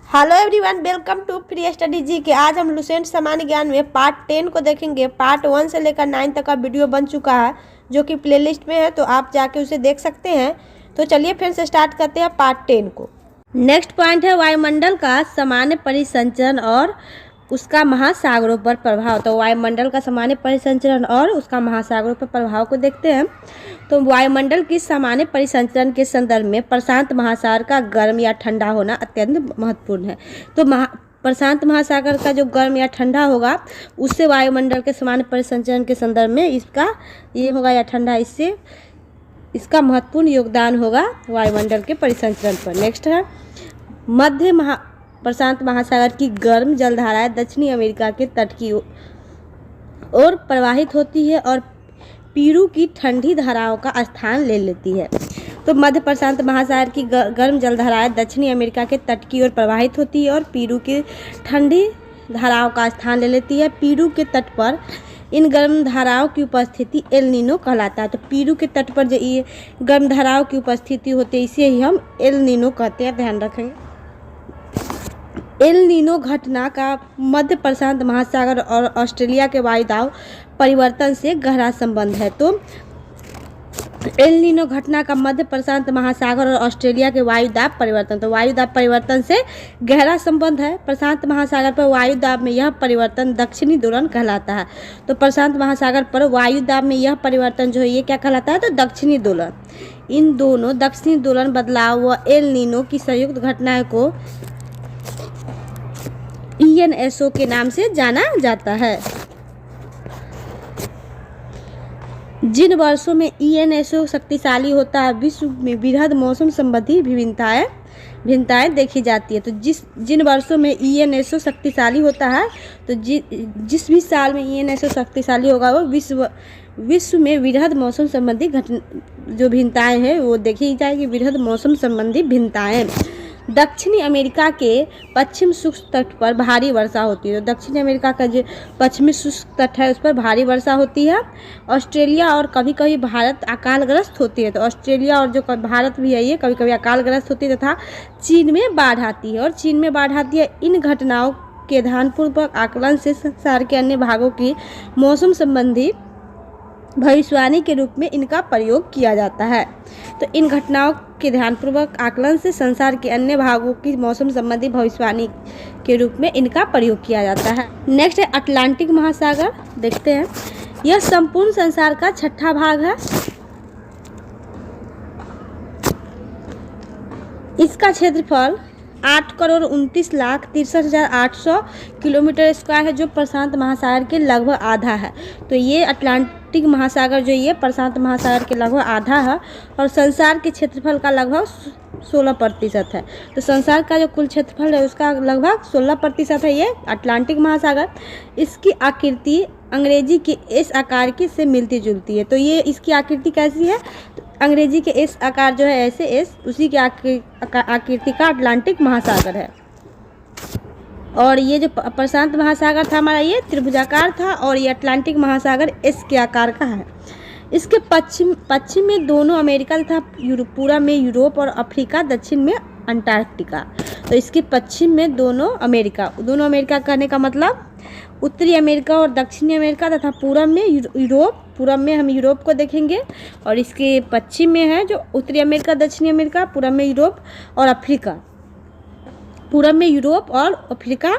Hello everyone, welcome to free study जी के। आज हम लुसेंट सामान्य ज्ञान में पार्ट 10 को देखेंगे। पार्ट 1 से लेकर 9 तक का वीडियो बन चुका है जो कि प्लेलिस्ट में है, तो आप जाके उसे देख सकते हैं। तो चलिए फिर से स्टार्ट करते हैं पार्ट 10 को। नेक्स्ट पॉइंट है वायुमंडल का सामान्य परिसंचरण और उसका महासागरों पर प्रभाव। तो वायुमंडल का सामान्य परिसंचरण और उसका महासागरों पर प्रभाव को देखते हैं। तो वायुमंडल की सामान्य परिसंचरण के संदर्भ में प्रशांत महासागर का गर्म या ठंडा होना अत्यंत महत्वपूर्ण है। तो प्रशांत महासागर का जो गर्म या ठंडा होगा उससे वायुमंडल के सामान्य परिसंचरण के संदर्भ में इसका ये होगा या ठंडा, इससे इसका महत्वपूर्ण योगदान होगा वायुमंडल के परिसंचरण पर। नेक्स्ट है प्रशांत महासागर की गर्म जलधाराएं दक्षिणी अमेरिका के तट की ओर प्रवाहित होती है और पेरू की ठंडी धाराओं का स्थान ले लेती है। तो मध्य प्रशांत महासागर की गर्म जलधाराएं दक्षिणी अमेरिका के तट की ओर प्रवाहित होती है और पेरू की ठंडी धाराओं का स्थान ले लेती है। पेरू के तट पर इन गर्म धाराओं की उपस्थिति एल नीनो कहलाता है। तो पेरू के तट पर जो ये गर्म धाराओं की उपस्थिति होती है इसे ही हम एल नीनो कहते हैं, ध्यान रखेंगे। एल नीनो घटना का मध्य प्रशांत महासागर और ऑस्ट्रेलिया के वायुदाब परिवर्तन से गहरा संबंध है। तो एल नीनो घटना का मध्य प्रशांत महासागर और ऑस्ट्रेलिया के वायुदाब परिवर्तन, तो वायुदाब परिवर्तन से गहरा संबंध है। प्रशांत महासागर पर वायुदाब में यह परिवर्तन दक्षिणी दोलन कहलाता है। तो प्रशांत महासागर पर वायुदाब में यह परिवर्तन जो है ये क्या कहलाता है, तो दक्षिणी दोलन। इन दोनों दक्षिणी दोलन बदलाव व एल नीनो की संयुक्त घटनाएं को ENSO के नाम से जाना जाता है। जिन वर्षों में ENSO शक्तिशाली होता है विश्व में वृहद मौसम संबंधी भिन्नताएं देखी जाती है। तो जिन वर्षों में ENSO शक्तिशाली होता है, तो जिस भी साल में ENSO शक्तिशाली होगा वो विश्व में वृहद मौसम संबंधी जो भिन्नताएं हैं वो देखी जाएगी, वृहद मौसम संबंधी भिन्नताएं। दक्षिणी अमेरिका के पश्चिम शुष्क तट पर भारी वर्षा होती है। तो दक्षिणी अमेरिका का जो पश्चिमी शुष्क तट है उस पर भारी वर्षा होती है। ऑस्ट्रेलिया और कभी कभी भारत अकालग्रस्त होती है। तो ऑस्ट्रेलिया और जो भारत भी है ये कभी कभी अकालग्रस्त होती है तथा चीन में बाढ़ आती है। और चीन में बाढ़ आती है। इन घटनाओं के ध्यानपूर्वक आकलन से संसार के अन्य भागों की मौसम संबंधी भविष्यवाणी के रूप में इनका प्रयोग किया जाता है। तो इन घटनाओं के ध्यानपूर्वक आकलन से संसार के अन्य भागों की मौसम संबंधी भविष्यवाणी के रूप में इनका प्रयोग किया जाता है। नेक्स्ट है अटलांटिक महासागर, देखते हैं। यह संपूर्ण संसार का छठा भाग है। इसका क्षेत्रफल 8,29,63,800 किलोमीटर स्क्वायर है जो प्रशांत महासागर के लगभग आधा है। तो ये अटलांटिक महासागर जो ये प्रशांत महासागर के लगभग आधा है और संसार के क्षेत्रफल का लगभग 16% है। तो संसार का जो कुल क्षेत्रफल है उसका लगभग 16% है ये अटलांटिक महासागर। इसकी आकृति अंग्रेजी के एस आकार की से मिलती जुलती है। तो ये इसकी आकृति कैसी है, तो अंग्रेजी के एस आकार जो है ऐसे एस, उसी की आकृति का अटलांटिक महासागर है। और ये जो प्रशांत महासागर था हमारा ये त्रिभुजाकार था और ये अटलांटिक महासागर एस के आकार का है। इसके पश्चिम में दोनों अमेरिका तथा पूर्व में यूरोप और अफ्रीका, दक्षिण में अंटार्कटिका। तो इसके पश्चिम में दोनों अमेरिका कहने का मतलब उत्तरी अमेरिका और दक्षिणी अमेरिका तथा पूर्व में यूरोप। पूर्व में हम यूरोप को देखेंगे और इसके पश्चिम में है जो उत्तरी अमेरिका, दक्षिणी अमेरिका, पूर्व में यूरोप और अफ्रीका। पूर्व में यूरोप और अफ्रीका,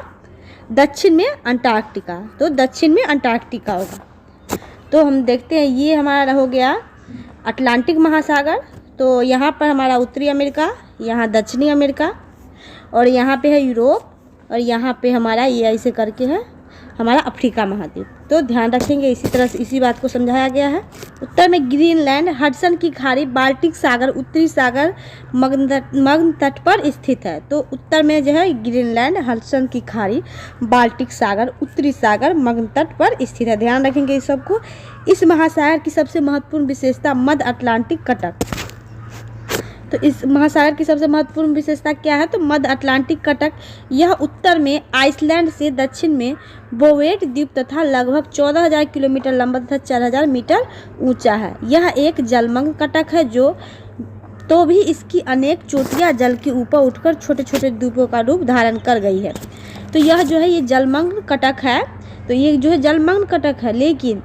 दक्षिण में अंटार्कटिका। तो दक्षिण में अंटार्कटिका होगा। तो हम देखते हैं ये हमारा हो गया अटलांटिक महासागर। तो यहाँ पर हमारा उत्तरी अमेरिका, यहाँ दक्षिणी अमेरिका और यहाँ पे है यूरोप और यहाँ पे हमारा ये ऐसे करके है हमारा अफ्रीका महाद्वीप। तो ध्यान रखेंगे, इसी तरह से इसी बात को समझाया गया है। उत्तर में ग्रीनलैंड, हडसन की खाड़ी, बाल्टिक सागर, उत्तरी सागर मग्न तट पर स्थित है। तो उत्तर में जो है ग्रीनलैंड, हडसन की खाड़ी, बाल्टिक सागर, उत्तरी सागर मग्न तट पर स्थित है। ध्यान रखेंगे इस सबको। इस महासागर की सबसे महत्वपूर्ण विशेषता मध्य अटलांटिक कटक। तो इस महासागर की सबसे महत्वपूर्ण विशेषता क्या है, तो मध्य अटलांटिक कटक। यह उत्तर में आइसलैंड से दक्षिण में बोवेट द्वीप तथा लगभग 14,000 किलोमीटर लंबा तथा 4,000 मीटर ऊंचा है। यह एक जलमग्न कटक है जो तो भी इसकी अनेक चोटियाँ जल के ऊपर उठकर छोटे छोटे द्वीपों का रूप धारण कर गई है। तो यह जो है ये जलमग्न कटक है। तो ये जो है जलमग्न कटक है, लेकिन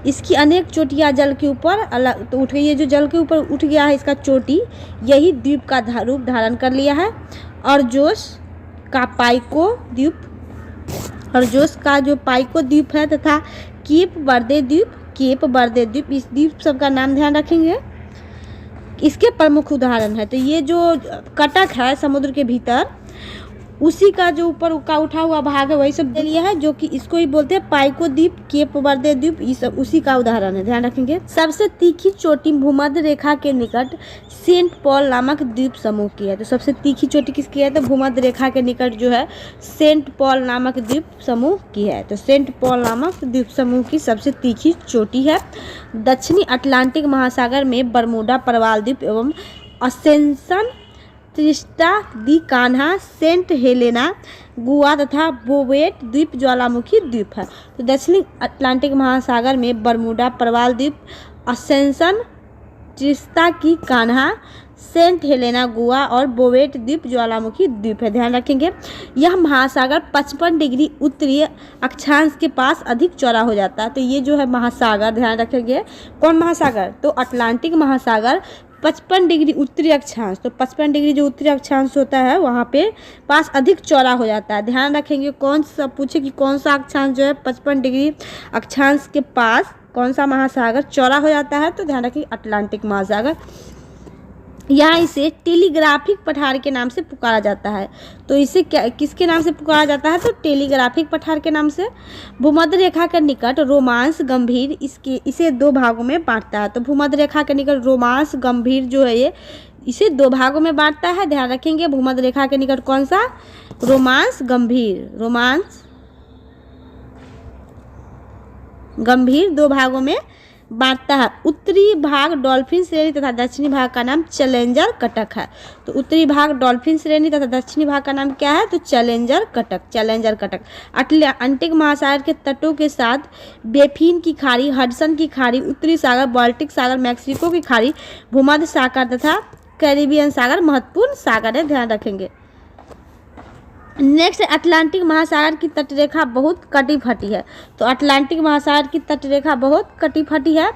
इसकी अनेक चोटियाँ जल के ऊपर अलग तो उठ गई है। जो जल के ऊपर उठ गया है इसका चोटी, यही द्वीप का रूप धारण कर लिया है। अर्जोस का पाइको द्वीप, अर्जोस का जो पाइको द्वीप है तथा केप बर्दे द्वीप, इस द्वीप सब का नाम ध्यान रखेंगे, इसके प्रमुख उदाहरण है। तो ये जो कटक है समुद्र के भीतर, उसी का जो ऊपर का उठा हुआ भाग है वही सब दे लिया है, जो कि इसको ही बोलते हैं पाइको द्वीप, केप बर्दे द्वीप, ये सब उसी का उदाहरण है, ध्यान रखेंगे। सबसे तीखी चोटी भूमध्य रेखा के निकट सेंट पॉल नामक द्वीप समूह की है। तो सबसे तीखी चोटी किसकी है? तो भूमध्य रेखा के निकट जो है सेंट पॉल नामक द्वीप समूह की है। तो सेंट पॉल नामक द्वीप समूह की सबसे तीखी चोटी है। दक्षिणी अटलांटिक महासागर में बरमूडा प्रवाल द्वीप एवं असेंशन, त्रिस्टा दी कान्हा, सेंट हेलेना, गुआ तथा बोवेट द्वीप ज्वालामुखी द्वीप है। तो दक्षिणी अटलांटिक महासागर में बरमूडा प्रवाल द्वीप, असेंशन, त्रिस्टा की कान्हा, सेंट हेलेना, गुआ और बोवेट द्वीप ज्वालामुखी द्वीप है, ध्यान रखेंगे। यह महासागर 55 डिग्री उत्तरी अक्षांश के पास अधिक चौड़ा हो जाता है। तो ये जो है महासागर, ध्यान रखेंगे, कौन महासागर? तो अटलांटिक महासागर 55 डिग्री उत्तरी अक्षांश, तो 55 डिग्री जो उत्तरी अक्षांश होता है वहाँ पे पास अधिक चौड़ा हो जाता है। ध्यान रखेंगे, कौन सा पूछे कि कौन सा अक्षांश जो है 55 डिग्री अक्षांश के पास कौन सा महासागर चौड़ा हो जाता है, तो ध्यान रखिए अटलांटिक महासागर। यहाँ इसे टेलीग्राफिक पठार के नाम से पुकारा जाता है। तो इसे क्या किसके नाम से पुकारा जाता है? तो टेलीग्राफिक पठार के नाम से। भूमध्य रेखा के निकट रोमांस गंभीर इसे दो भागों में बांटता है। तो भूमध्य रेखा के निकट रोमांस गंभीर जो है ये इसे दो भागों में बांटता है, ध्यान रखेंगे। भूमध्य रेखा के निकट कौन सा? रोमांस गंभीर दो भागों में बांटता है। उत्तरी भाग डॉल्फिन श्रेणी तथा दक्षिणी भाग का नाम चैलेंजर कटक है। तो उत्तरी भाग डॉल्फिन श्रेणी तथा दक्षिणी भाग का नाम क्या है? तो चैलेंजर कटक। अटलांटिक महासागर के तटों के साथ बेफिन की खाड़ी, हडसन की खाड़ी, उत्तरी सागर, बाल्टिक सागर, मैक्सिको की खाड़ी, भूमध्य सागर तथा कैरिबियन सागर महत्वपूर्ण सागर है, ध्यान रखेंगे। नेक्स्ट, अटलांटिक महासागर की तटरेखा बहुत कटी फटी है। तो अटलांटिक महासागर की तटरेखा बहुत कटी फटी है,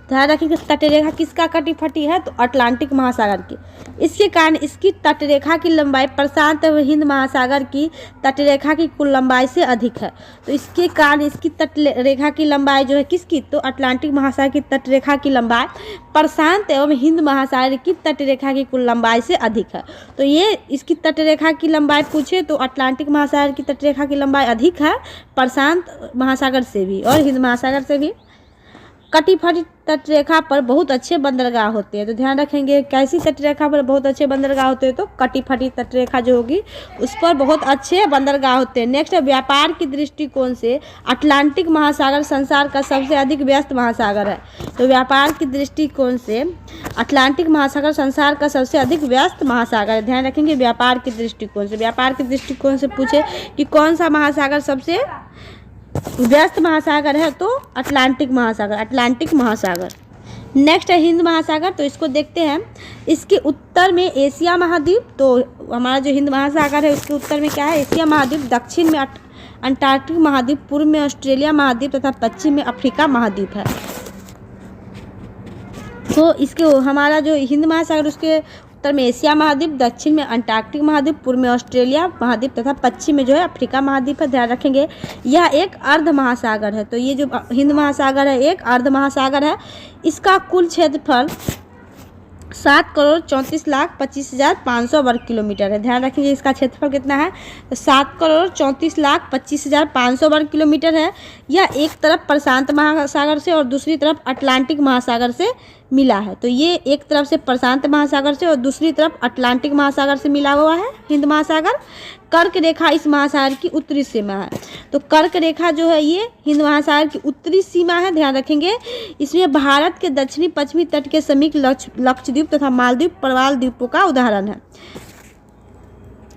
ध्यान रखिए। तटरेखा किसका कटी फटी है? तो अटलांटिक महासागर की। इसके कारण इसकी तटरेखा की लंबाई प्रशांत एवं हिंद महासागर की तटरेखा की कुल लंबाई से अधिक है। तो इसके कारण इसकी तटरेखा की लंबाई जो है किसकी? तो अटलांटिक महासागर की तटरेखा की लंबाई प्रशांत एवं हिंद महासागर की तटरेखा की कुल लंबाई से अधिक है। तो ये इसकी तटरेखा की लंबाई पूछे तो अटलांटिक महासागर की तटरेखा की लंबाई अधिक है प्रशांत महासागर से भी और हिंद महासागर से भी। कटी फटी तटरेखा पर बहुत अच्छे बंदरगाह होते हैं। तो ध्यान रखेंगे, कैसी तटरेखा पर बहुत अच्छे बंदरगाह होते हैं? तो कटी फटी तटरेखा जो होगी उस पर बहुत अच्छे बंदरगाह होते हैं। नेक्स्ट, व्यापार की दृष्टिकोण से अटलांटिक महासागर संसार का सबसे अधिक व्यस्त महासागर है। तो व्यापार की दृष्टिकोण से अटलांटिक महासागर संसार का सबसे अधिक व्यस्त महासागर है, ध्यान रखेंगे। व्यापार की दृष्टिकोण से पूछे कि कौन सा महासागर सबसे व्यस्त महासागर है? तो अटलांटिक महासागर। नेक्स्ट है हिंद महासागर। तो इसको देखते हैं। इसके उत्तर में एशिया महाद्वीप, तो हमारा जो हिंद महासागर है उसके उत्तर में क्या है? एशिया महाद्वीप, दक्षिण में अंटार्कटिक महाद्वीप, पूर्व में ऑस्ट्रेलिया महाद्वीप तथा पश्चिम में अफ्रीका महाद्वीप है। तो इसके हमारा जो हिंद महासागर उसके उत्तर में एशिया महाद्वीप, दक्षिण में अंटार्कटिक महाद्वीप, पूर्व में ऑस्ट्रेलिया महाद्वीप तथा पश्चिम में जो है अफ्रीका महाद्वीप है, ध्यान रखेंगे। यह एक अर्ध महासागर है। तो ये जो हिंद महासागर है एक अर्ध महासागर है। इसका कुल क्षेत्रफल 7,34,25,500 वर्ग किलोमीटर है, ध्यान रखिए। इसका क्षेत्रफल कितना है? तो 7,34,25,500 वर्ग किलोमीटर है। यह एक तरफ प्रशांत महासागर से और दूसरी तरफ अटलांटिक महासागर से मिला है। तो ये एक तरफ से प्रशांत महासागर से और दूसरी तरफ अटलांटिक महासागर से मिला हुआ है हिंद महासागर। कर्क रेखा इस महासागर की उत्तरी सीमा है। तो कर्क रेखा जो है ये हिंद महासागर की उत्तरी सीमा है, ध्यान रखेंगे। इसमें भारत के दक्षिणी पश्चिमी तट के समीप लक्षद्वीप तथा मालदीव प्रवाल द्वीपों का उदाहरण है।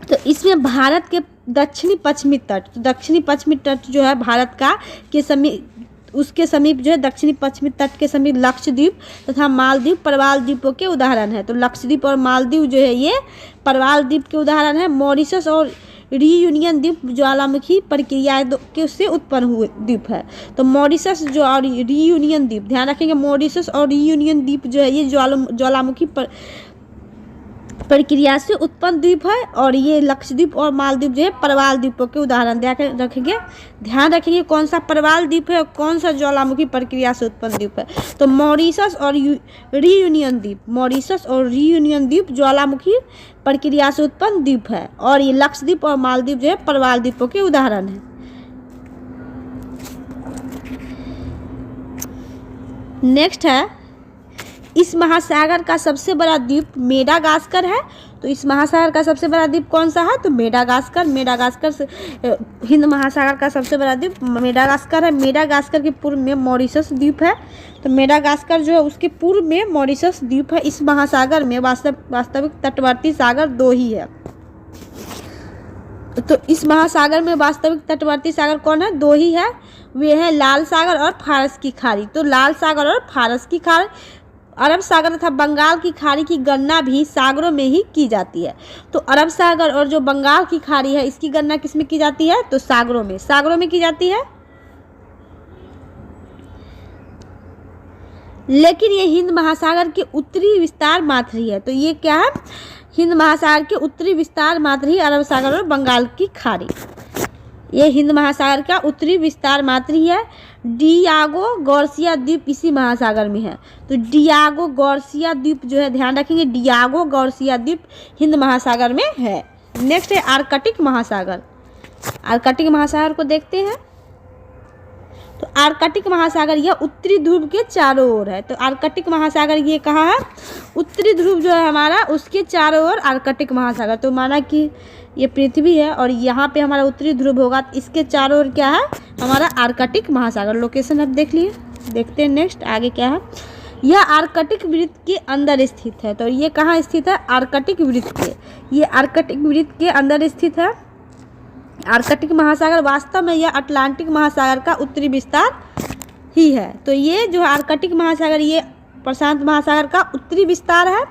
तो इसमें भारत के दक्षिणी पश्चिमी तट जो है भारत का के समीप उसके समीप जो है दक्षिणी पश्चिमी तट के समीप लक्षद्वीप तथा मालदीव प्रवाल द्वीपों के उदाहरण है। तो लक्षद्वीप और मालदीव जो है ये प्रवाल द्वीप के उदाहरण है। मॉरिशस और रीयूनियन द्वीप ज्वालामुखी प्रक्रिया के से उत्पन्न हुए द्वीप है। तो मॉरिशस जो और रीयूनियन द्वीप, ध्यान रखेंगे मॉरिशस और रीयूनियन द्वीप जो है ये ज्वालामुखी प्रक्रिया से उत्पन्न द्वीप है, और ये लक्षद्वीप और मालदीव जो है प्रवाल द्वीपों के उदाहरण रखेंगे। ध्यान रखेंगे कौन सा प्रवाल द्वीप है और कौन सा ज्वालामुखी प्रक्रिया से उत्पन्न द्वीप है। तो मॉरिशस और रीयूनियन द्वीप, मॉरिशस और रीयूनियन द्वीप ज्वालामुखी प्रक्रिया से उत्पन्न द्वीप है, और ये लक्षद्वीप और मालदीव जो है प्रवाल द्वीपों के उदाहरण है। नेक्स्ट है, इस महासागर का सबसे बड़ा द्वीप मेडागास्कर है। तो इस महासागर का सबसे बड़ा द्वीप कौन सा है? तो मेडागास्कर। मेडागास्कर से हिंद महासागर का सबसे बड़ा द्वीप मेडागास्कर है। मेडागास्कर के पूर्व में मॉरिशस द्वीप है। तो मेडागास्कर जो है उसके पूर्व में मॉरिशस द्वीप है। इस महासागर में वास्तविक तटवर्ती सागर 2 ही है। तो इस महासागर में वास्तविक तटवर्ती सागर कौन है? 2 ही है। वे हैं लाल सागर और फारस की खाड़ी। तो लाल सागर और फारस की खाड़ी, अरब सागर तथा बंगाल की खाड़ी की गणना भी सागरों में ही की जाती है। तो अरब सागर और जो बंगाल की खाड़ी है इसकी गणना किस में की जाती है? तो सागरों में, सागरों में की जाती है। लेकिन ये हिंद महासागर के उत्तरी विस्तार मात्र ही है। तो ये क्या है? हिंद महासागर के उत्तरी विस्तार मात्र ही अरब सागर और बंगाल की खाड़ी, ये हिंद महासागर का उत्तरी विस्तार मात्र ही है। डियागो गार्सिया द्वीप इसी महासागर में है। तो डियागो गार्सिया द्वीप जो है, ध्यान रखेंगे डियागो गार्सिया द्वीप हिंद महासागर में है। नेक्स्ट है आर्कटिक महासागर। आर्कटिक महासागर को देखते हैं। तो आर्कटिक महासागर यह उत्तरी ध्रुव के चारों ओर है। तो आर्कटिक महासागर ये कहाँ है? उत्तरी ध्रुव जो है हमारा उसके चारों ओर आर्कटिक महासागर। तो माना कि ये पृथ्वी है और यहाँ पे हमारा उत्तरी ध्रुव होगा, तो इसके चारों ओर क्या है? हमारा आर्कटिक महासागर। लोकेशन अब देख लिए, देखते हैं नेक्स्ट आगे क्या है। यह आर्कटिक वृत्त के अंदर स्थित है। तो ये कहाँ स्थित है? आर्कटिक वृत्त के, ये आर्कटिक वृत्त के अंदर स्थित है। आर्कटिक महासागर वास्तव में यह अटलांटिक महासागर का उत्तरी विस्तार ही है। तो ये जो आर्कटिक महासागर ये प्रशांत महासागर का उत्तरी विस्तार है।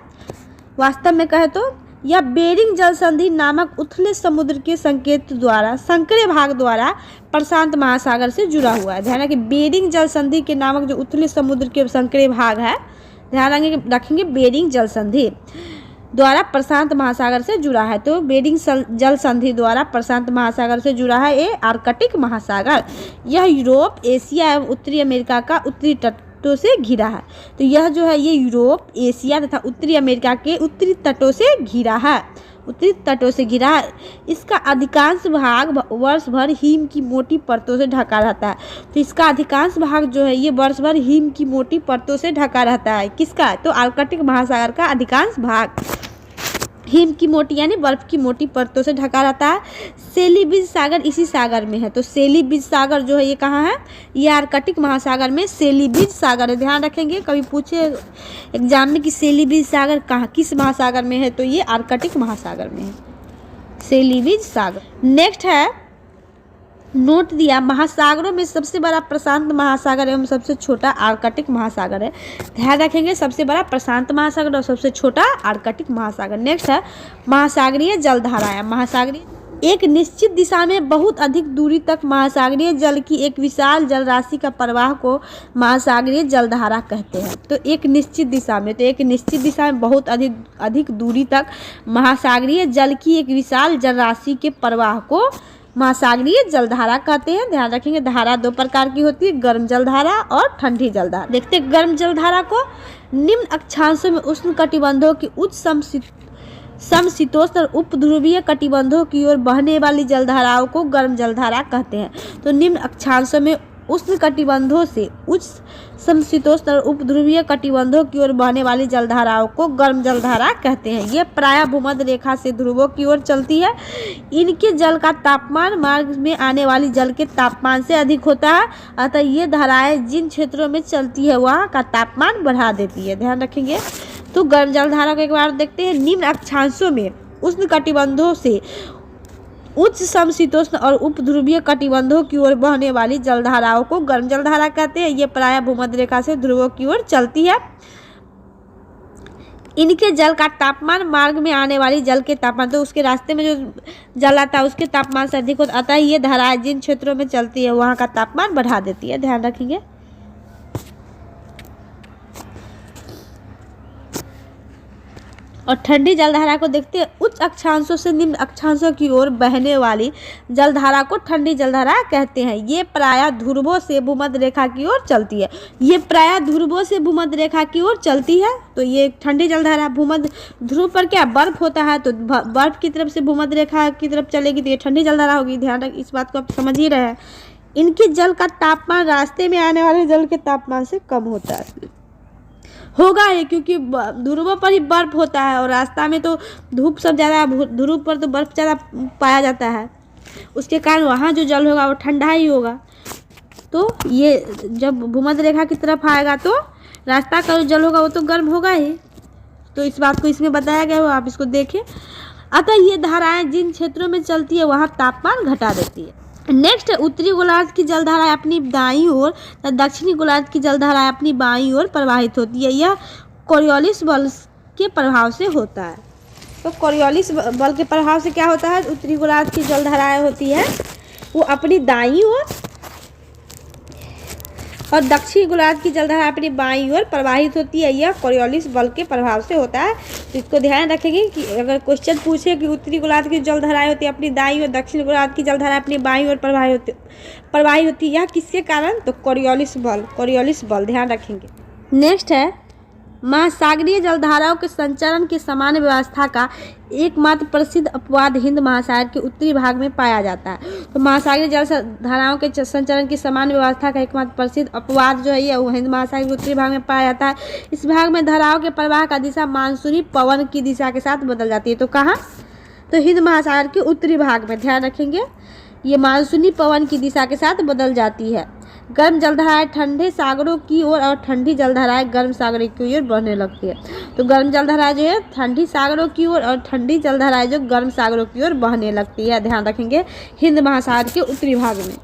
वास्तव में कहे तो यह बेरिंग जल संधि नामक उथले समुद्र के संकेत द्वारा संकरे भाग द्वारा प्रशांत महासागर से जुड़ा हुआ है। ध्यान रखिए बेरिंग जल संधि के नामक जो उथले समुद्र के संकरे भाग है, ध्यान रखेंगे बेरिंग जल संधि द्वारा प्रशांत महासागर से जुड़ा है। तो बेरिंग जल संधि द्वारा प्रशांत महासागर से जुड़ा है ये आर्कटिक महासागर। यह यूरोप, एशिया एवं उत्तरी अमेरिका का उत्तरी तटों से घिरा है। तो यह जो है ये यूरोप, एशिया तथा उत्तरी अमेरिका के उत्तरी तटों से घिरा है, उत्तरी तटों से घिरा है। इसका अधिकांश भाग वर्ष भर हिम की मोटी परतों से ढका रहता है। तो इसका अधिकांश भाग जो है ये वर्ष भर हिम की मोटी परतों से ढका रहता है। किसका? तो आर्कटिक महासागर का अधिकांश भाग हिम की मोटी यानी बर्फ की मोटी परतों से ढका रहता है। सेलीब्रिज सागर इसी सागर में है। तो सेलीब्रिज सागर जो है ये कहाँ है? ये आर्कटिक महासागर में सेलीब्रिज सागर है। ध्यान रखेंगे कभी पूछे एग्जाम में कि सेलीब्रिज सागर कहाँ किस महासागर में है, तो ये आर्कटिक महासागर में है, सेलीब्रिज सागर। नेक्स्ट है, नोट दिया महासागरों में सबसे बड़ा प्रशांत महासागर एवं सबसे छोटा आर्कटिक महासागर है। ध्यान रखेंगे सबसे बड़ा प्रशांत महासागर और सबसे छोटा आर्कटिक महासागर। नेक्स्ट है महासागरीय जलधाराएं। महासागरीय एक निश्चित दिशा में बहुत अधिक दूरी तक महासागरीय जल की एक विशाल जल राशि का प्रवाह को महासागरीय जलधारा कहते हैं। तो एक निश्चित दिशा में, तो एक निश्चित दिशा में बहुत अधिक दूरी तक महासागरीय जल की एक विशाल जल राशि के प्रवाह को महासागरीय जलधारा कहते हैं। ध्यान रखेंगे धारा 2 प्रकार की होती है, गर्म जलधारा और ठंडी जलधारा। देखते हैं गर्म जलधारा को, निम्न अक्षांशों में उष्ण कटिबंधों की उच्च समशीतोष्ण और उपध्रुवीय कटिबंधों की ओर बहने वाली जलधाराओं को गर्म जलधारा कहते हैं। तो निम्न अक्षांशों में उष्ण कटिबंधों से उच्च समशीतोष्ण और उपध्रुवीय कटिबंधों की ओर बहने वाली जलधाराओं को गर्म जलधारा कहते हैं। ये प्रायः भूमध्य रेखा से ध्रुवों की ओर चलती है। इनके जल का तापमान मार्ग में आने वाली जल के तापमान से अधिक होता है, अतः ये धाराएं जिन क्षेत्रों में चलती है वहाँ का तापमान बढ़ा देती है। ध्यान रखेंगे। तो गर्म जलधारा को एक बार देखते हैं। निम्न अक्षांशों में उष्ण कटिबंधों से उच्च समशीतोष्ण और उपध्रुवीय कटिबंधों की ओर बहने वाली जलधाराओं को गर्म जलधारा कहते हैं। ये प्रायः भूमध्य रेखा से ध्रुवों की ओर चलती है। इनके जल का तापमान मार्ग में आने वाली जल के तापमान, तो उसके रास्ते में जो जल आता है उसके तापमान से अधिक होता है। ये धाराएं जिन क्षेत्रों में चलती है वहाँ का तापमान बढ़ा देती है, ध्यान रखेंगे। और ठंडी जलधारा को देखते हैं। उच्च अक्षांशों से निम्न अक्षांशों की ओर बहने वाली जलधारा को ठंडी जलधारा कहते हैं। ये प्रायः ध्रुवों से भूमध्य रेखा की ओर चलती है। ये प्रायः ध्रुवों से भूमध्य रेखा की ओर चलती है, तो ये ठंडी जलधारा। भूमध्य ध्रुव पर क्या बर्फ होता है, तो बर्फ की तरफ से भूमध्य रेखा की तरफ चलेगी तो ये ठंडी जलधारा होगी। ध्यान रख, इस बात को आप समझ ही रहे हैं। इनके जल का तापमान रास्ते में आने वाले जल के तापमान से कम होता है, होगा ये, क्योंकि ध्रुवों पर ही बर्फ होता है और रास्ता में तो धूप सब ज़्यादा, ध्रुव पर तो बर्फ ज़्यादा पाया जाता है, उसके कारण वहाँ जो जल होगा वो ठंडा ही होगा। तो ये जब भूमध्य रेखा की तरफ आएगा तो रास्ता का जो जल होगा वो तो गर्म होगा ही। तो इस बात को इसमें बताया गया हो, आप इसको देखें। अतः ये धाराएं जिन क्षेत्रों में चलती है वहाँ तापमान घटा देती है। नेक्स्ट, उत्तरी गोलार्ध की जलधारा अपनी दाईं ओर तथा दक्षिणी गोलार्ध की जलधारा अपनी बाईं ओर प्रवाहित होती है। यह कोरियोलिस बल के प्रभाव से होता है। तो कोरियोलिस बल के प्रभाव से क्या होता है, उत्तरी गोलार्ध की जलधाराएं होती है वो अपनी दाईं ओर और दक्षिणी गोलार्ध की जलधारा अपनी बाईं ओर प्रवाहित होती है। यह कोरियोलिस बल के प्रभाव से होता है। तो इसको ध्यान रखेंगे कि अगर क्वेश्चन पूछे कि उत्तरी गोलार्ध की जलधाराएं होती है अपनी दाईं ओर, दक्षिणी गोलार्ध की जलधारा अपनी बाईं ओर प्रवाहित होती है, यह किसके कारण, तो कोरियोलिस बल, ध्यान रखेंगे। नेक्स्ट है, महासागरीय जलधाराओं के संचरण की समान व्यवस्था का एकमात्र प्रसिद्ध अपवाद हिंद महासागर के उत्तरी भाग में पाया जाता है। तो महासागरीय जलधाराओं के संचरण की समान व्यवस्था का एकमात्र प्रसिद्ध अपवाद जो है ये वो हिंद महासागर के उत्तरी भाग में पाया जाता है। इस भाग में धाराओं के प्रवाह का दिशा मानसूनी पवन की दिशा के साथ बदल जाती है। तो कहाँ, तो हिंद महासागर के उत्तरी भाग में, ध्यान रखेंगे, ये मानसूनी पवन की दिशा के साथ बदल जाती है। गर्म जलधाराएं ठंडे सागरों की ओर और ठंडी जलधाराएं गर्म सागरों की ओर बढ़ने लगती है। तो गर्म जलधाराएं जो है ठंडी सागरों की ओर और ठंडी जलधाराएं जो गर्म सागरों की ओर बहने लगती है, ध्यान रखेंगे, हिंद महासागर के उत्तरी भाग में।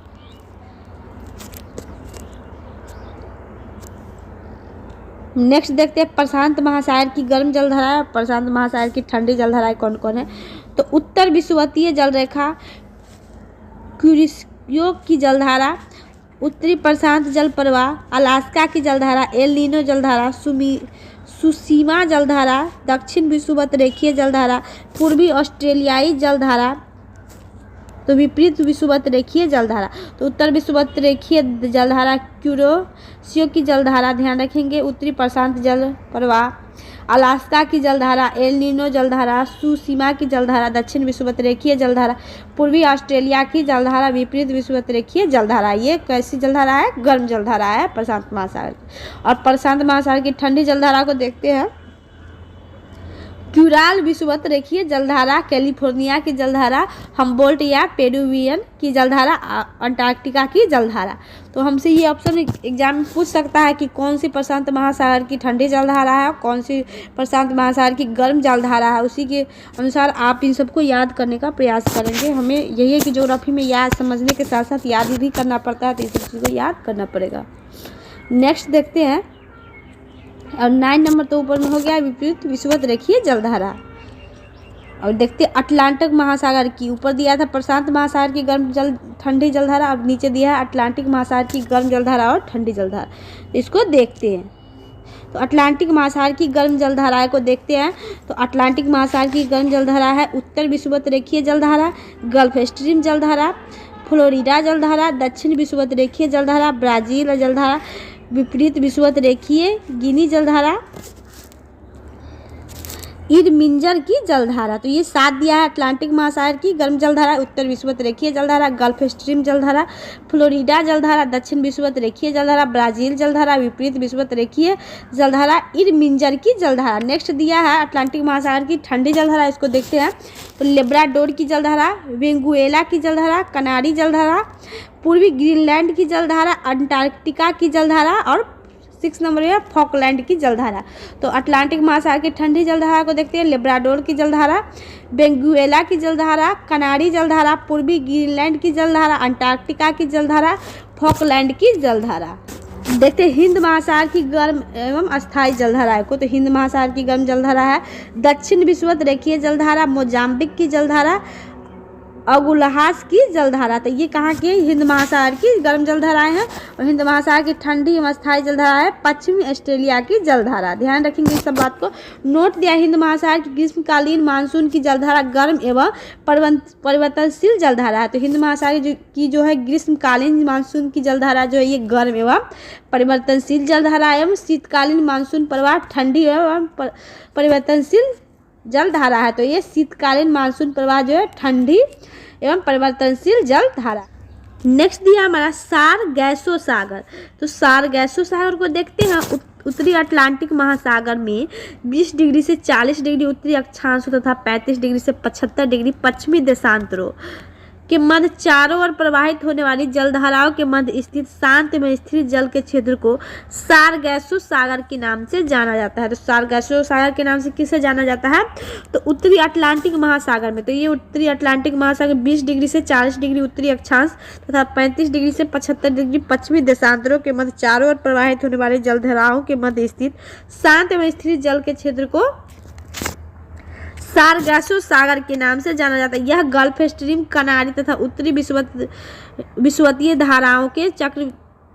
नेक्स्ट देखते हैं प्रशांत महासागर की गर्म जलधारा, प्रशांत महासागर की ठंडी जलधाराएं कौन कौन है। तो उत्तर विषुवतीय जल रेखा, क्यूरियो की जलधारा, उत्तरी प्रशांत जल प्रवाह, अलास्का की जलधारा, एल नीनो जलधारा, सुसीमा जलधारा, दक्षिण विषुवतरेखीय जलधारा, पूर्वी ऑस्ट्रेलियाई जलधारा, तो विपरीत विषुवतरेखीय जलधारा। तो उत्तर विषुवतरेखीय जलधारा क्यूरोसियो की जलधारा, ध्यान रखेंगे, उत्तरी प्रशांत जल प्रवाह, अलास्का की जलधारा, एल नीनो जलधारा, सुसीमा की जलधारा, दक्षिण विषुवतरेखीय जलधारा, पूर्वी ऑस्ट्रेलिया की जलधारा, विपरीत विषुवतरेखीय जलधारा। ये कैसी जलधारा है, गर्म जलधारा है प्रशांत महासागर। और प्रशांत महासागर की ठंडी जलधारा को देखते हैं, क्यूराल विषुवतरेखीय जलधारा, कैलिफोर्निया की जलधारा, हम्बोल्ट या पेरुवियन की जलधारा, अंटार्कटिका की जलधारा। तो हमसे ये ऑप्शन एग्जाम में पूछ सकता है कि कौन सी प्रशांत महासागर की ठंडी जलधारा है, कौन सी प्रशांत महासागर की गर्म जलधारा है। उसी के अनुसार आप इन सबको याद करने का प्रयास करेंगे। हमें यही है कि ज्योग्राफी में याद समझने के साथ साथ याद भी करना पड़ता है, तो इस सब चीज़ को याद करना पड़ेगा। नेक्स्ट देखते हैं, और 9 नंबर तो ऊपर में हो गया विपरीत विषुवतरेखीय जलधारा। और देखते अटलांटिक महासागर की, ऊपर दिया था प्रशांत महासागर की गर्म ठंडी जलधारा, अब नीचे दिया है अटलांटिक महासागर की गर्म जलधारा और ठंडी जलधारा। इसको देखते हैं। तो अटलांटिक महासागर की गर्म जलधारा को देखते हैं। तो अटलांटिक महासागर की गर्म जलधारा है उत्तर विषुवतरेखीय जलधारा, गल्फ स्ट्रीम जलधारा, फ्लोरिडा जलधारा, दक्षिण विषुवतरेखीय जलधारा, ब्राज़ील जलधारा, विपरीत विषुवतरेखीय गिनी जलधारा, इरमिंजर की जलधारा। तो ये 7 दिया है। अटलांटिक महासागर की गर्म जलधारा, उत्तर विषुवतरेखीय जलधारा, गल्फ स्ट्रीम जलधारा, फ्लोरिडा जलधारा, दक्षिण विषुवतरेखीय जलधारा, ब्राज़ील जलधारा, विपरीत विषुवतरेखीय जलधारा, इरमिंजर की जलधारा। नेक्स्ट दिया है अटलांटिक महासागर की ठंडी जलधारा, इसको देखते हैं। तो लेब्राडोर की जलधारा, वेंगुएला की जलधारा, कनारी जलधारा, पूर्वी ग्रीनलैंड की जलधारा, अंटार्कटिका की जलधारा और 6 नंबर है फॉकलैंड की जलधारा। तो अटलांटिक महासागर की ठंडी जलधारा को देखते हैं, लेब्राडोर की जलधारा, वेनेजुएला की जलधारा, कनारी जलधारा, पूर्वी ग्रीनलैंड की जलधारा, अंटार्कटिका की जलधारा, फॉकलैंड की जलधारा। देखते हैं हिंद महासागर की गर्म एवं अस्थायी जलधारा को। तो हिंद महासागर की गर्म जलधारा है दक्षिण विषुवत रेखीय जलधारा, मोजाम्बिक की जलधारा, अगुलहास की जलधारा। तो ये कहाँ की हिंद महासागर की गर्म जलधाराएं हैं। और हिंद महासागर की ठंडी एवं अस्थायी जलधारा है पश्चिमी ऑस्ट्रेलिया की जलधारा। ध्यान रखेंगे इस सब बात को। नोट दिया हिंद महासागर की ग्रीष्मकालीन मानसून की जलधारा गर्म एवं परिवर्तनशील जलधारा है। तो हिंद महासागर की जो है ग्रीष्मकालीन मानसून की जलधारा जो है ये गर्म एवं परिवर्तनशील जलधारा एवं शीतकालीन मानसून प्रवाह ठंडी एवं परिवर्तनशील जलधारा है। तो ये शीतकालीन मानसून प्रवाह जो है ठंडी एवं परिवर्तनशील जलधारा। नेक्स्ट दिया हमारा सारगैसो सागर। तो सारगैसो सागर को देखते हैं। उत्तरी अटलांटिक महासागर में 20 डिग्री से 40 डिग्री उत्तरी अक्षांशों तथा 35 डिग्री से 75 डिग्री पश्चिमी देशांतरों के मध्य चारों ओर प्रवाहित होने वाली जलधाराओं के मध्य स्थित शांत में स्थिर जल के क्षेत्र को सारगैसो सागर के नाम से जाना जाता है। तो सारगैसो सागर के नाम से किसे जाना जाता है? तो उत्तरी अटलांटिक महासागर में। तो ये उत्तरी अटलांटिक महासागर 20 डिग्री से 40 डिग्री उत्तरी अक्षांश तथा 35 डिग्री से 75 डिग्री पश्चिमी देशांतरों के मध्य चारों ओर प्रवाहित होने वाली जलधाराओं के मध्य स्थित शांत एवं स्थिर जल के क्षेत्र को सारगैसो सागर के नाम से जाना जाता है। यह गल्फ स्ट्रीम, कनारी तथा उत्तरी विषुवतीय धाराओं के चक्र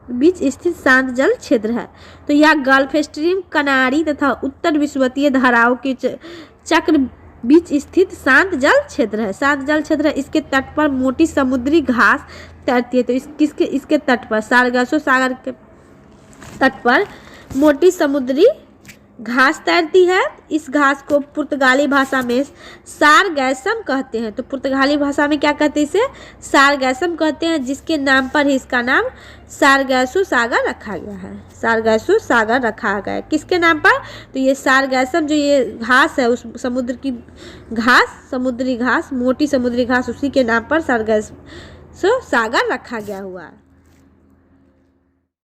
बीच स्थित शांत जल क्षेत्र है। तो यह गल्फ स्ट्रीम, कनारी तथा उत्तर विषुवतीय धाराओं के चक्र बीच स्थित शांत जल क्षेत्र है। शांत जल क्षेत्र है। इसके तट पर मोटी समुद्री घास तैरती है। तो इसके तट पर सारगैसो सागर के तट पर मोटी समुद्री घास तैरती है। इस घास को पुर्तगाली भाषा में सारगैसम कहते हैं। तो पुर्तगाली भाषा में क्या कहते हैं? इसे सारगैसम कहते हैं, जिसके नाम पर ही इसका नाम सारगैसो सागर रखा गया है। सारगैसो सागर रखा गया है किसके नाम पर? तो ये सारगैसम जो ये घास है, उस समुद्र की घास, समुद्री घास, मोटी समुद्री घास, उसी के नाम पर सारगैसो सागर रखा गया हुआ है।